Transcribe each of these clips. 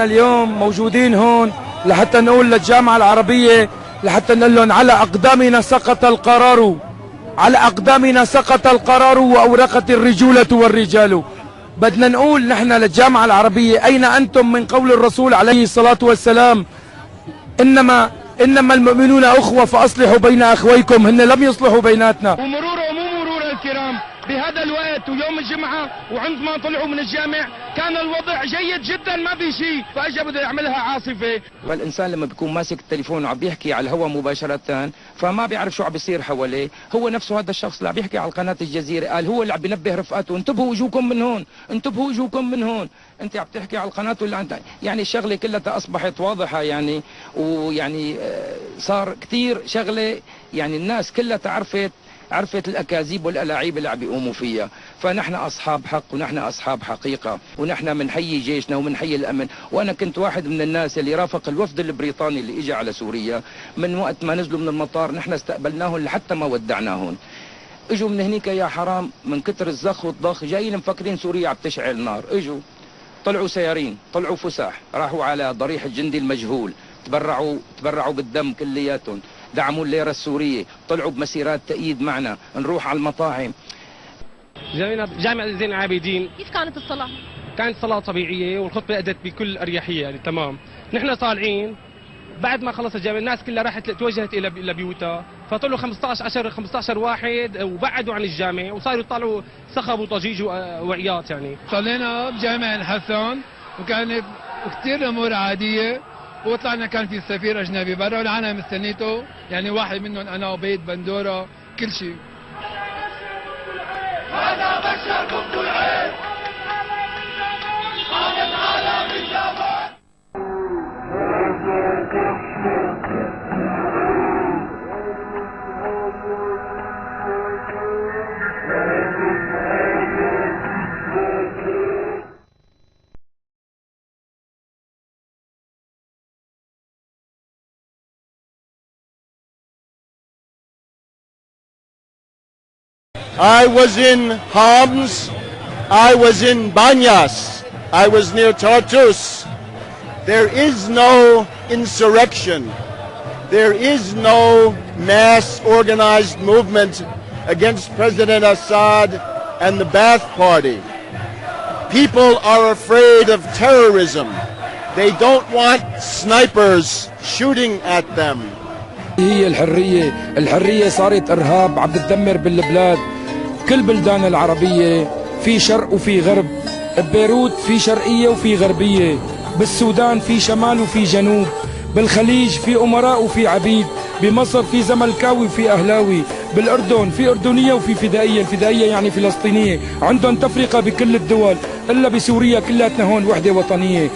اليوم موجودين هون لحتى نقول للجامعة العربية، لحتى نقول لهم على أقدامنا سقط القرار، على أقدامنا سقط القرار وأورقت الرجولة والرجال. بدنا نقول نحن للجامعة العربية أين أنتم من قول الرسول عليه الصلاة والسلام إنما المؤمنون أخوة فأصلحوا بين أخويكم. هن لم يصلحوا بيناتنا. ومرور مرور الكرام بهذا الوقت ويوم الجمعة وعندما طلعوا من الجامع كان الوضع جيد جدا، ما في شيء، فاجا بده يعملها عاصفة. فالإنسان لما بيكون ماسك التليفون وعم بيحكي على الهواء مباشرة فما بيعرف شو عم بيصير حواليه. هو نفسه هذا الشخص اللي عم بيحكي على قناة الجزيرة قال هو اللي عم بينبه رفقاته انتبهوا وجوكم من هون، انتبهوا وجوكم من هون. انت عم تحكي على القناة ولا انت يعني الشغلة كلها اصبحت واضحة يعني، ويعني صار كثير شغلة يعني الناس كلها عرفت الأكاذيب والألاعيب اللي عم بيقوموا فيها. فنحن أصحاب حق ونحن أصحاب حقيقة، ونحن منحيي جيشنا ومنحيي الأمن. وأنا كنت واحد من الناس اللي رافق الوفد البريطاني اللي إجا على سوريا. من وقت ما نزلوا من المطار نحن استقبلناهم لحتى ما ودعناهم. اجوا من هنيك يا حرام من كتر الزخ والضخ جايين مفكرين سوريا عم تشعل نار. اجوا طلعوا سيارين، طلعوا فساح، راحوا على ضريح الجندي المجهول، تبرعوا بالدم كلياتهم، دعموا الليرة السورية، طلعوا بمسيرات تأييد معنا، نروح على المطاعم. جامع زين العابدين. كيف كانت الصلاة؟ كانت صلاة طبيعية والخطبة أدت بكل أريحية يعني تمام. نحن طالعين بعد ما خلص الجامع الناس كلها راحت توجهت إلى بيوتها، فطلعوا 15 واحد وبعدوا عن الجامع وصاروا يطلعوا صخب وضجيج وعياط يعني. صلينا بجامع الحسن وكانت كثير أمور عادية، وطلعنا كان في سفير اجنبي برا والعالم مستنيته، يعني واحد منهم انا وبيت بندوره كل شيء. هذا بشركم طول عين قامت عالم الجبل. I was in Homs, I was in Banyas, I was near Tartus. There is no insurrection. There is no mass organized movement against President Assad and the Ba'ath Party. People are afraid of terrorism. They don't want snipers shooting at them. هي الحرية صارت إرهاب عم تدمر بالبلاد. كل بلدان العربية في شرق وفي غرب، ببيروت في شرقية وفي غربية، بالسودان في شمال وفي جنوب، بالخليج في أمراء وفي عبيد، بمصر في زملكاوي وفي أهلاوي، بالأردن في أردنية وفي فدائية. الفدائية يعني فلسطينية. عندهم تفرقة بكل الدول إلا بسوريا كلاتنا هون وحدة وطنية.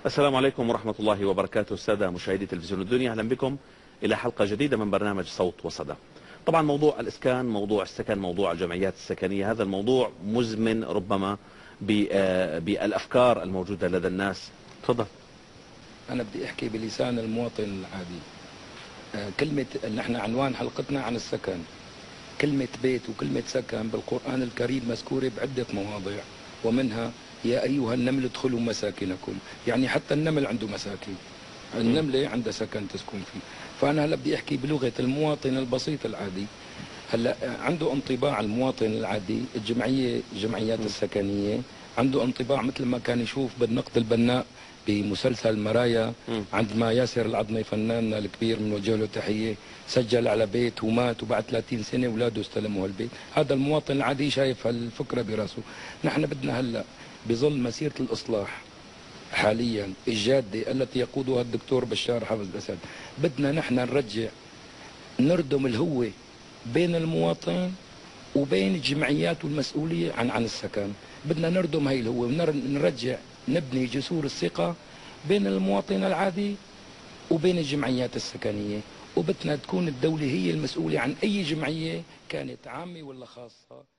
السلام عليكم ورحمة الله وبركاته. السادة مشاهدي تلفزيون الدنيا، أهلا بكم إلى حلقة جديدة من برنامج صوت وصدى. طبعا موضوع الإسكان، موضوع السكن، موضوع الجمعيات السكنية، هذا الموضوع مزمن ربما بالأفكار الموجودة لدى الناس. تفضل. أنا بدي أحكي بلسان المواطن العادي. كلمة نحن عنوان حلقتنا عن السكن. كلمة بيت وكلمة سكن بالقرآن الكريم مذكورة بعدة مواضع، ومنها يا أيها النمل ادخلوا مساكنكم. يعني حتى النمل عنده مساكن، النملة عندها سكن تسكن فيه. فأنا هلا بدي أحكي بلغة المواطن البسيط العادي. هلا عنده انطباع المواطن العادي الجمعيات السكنية عنده انطباع مثل ما كان يشوف بالنقد البناء بمسلسل مرايا، عندما ياسر العظمي فناننا الكبير بنوجه له تحية سجل على بيت ومات وبعد 30 سنة اولاده استلموا هالبيت. هذا المواطن العادي شايف هالفكرة براسه. نحن بدنا هلا بظل مسيرة الإصلاح حاليا الجادة التي يقودها الدكتور بشار حافظ الأسد، بدنا نحن نردم الهوة بين المواطن وبين الجمعيات والمسؤولية عن السكن. بدنا نردم هاي الهوة ونرجع نبني جسور الثقة بين المواطن العادي وبين الجمعيات السكنية، وبدنا تكون الدولة هي المسؤولة عن أي جمعية كانت عامة ولا خاصة.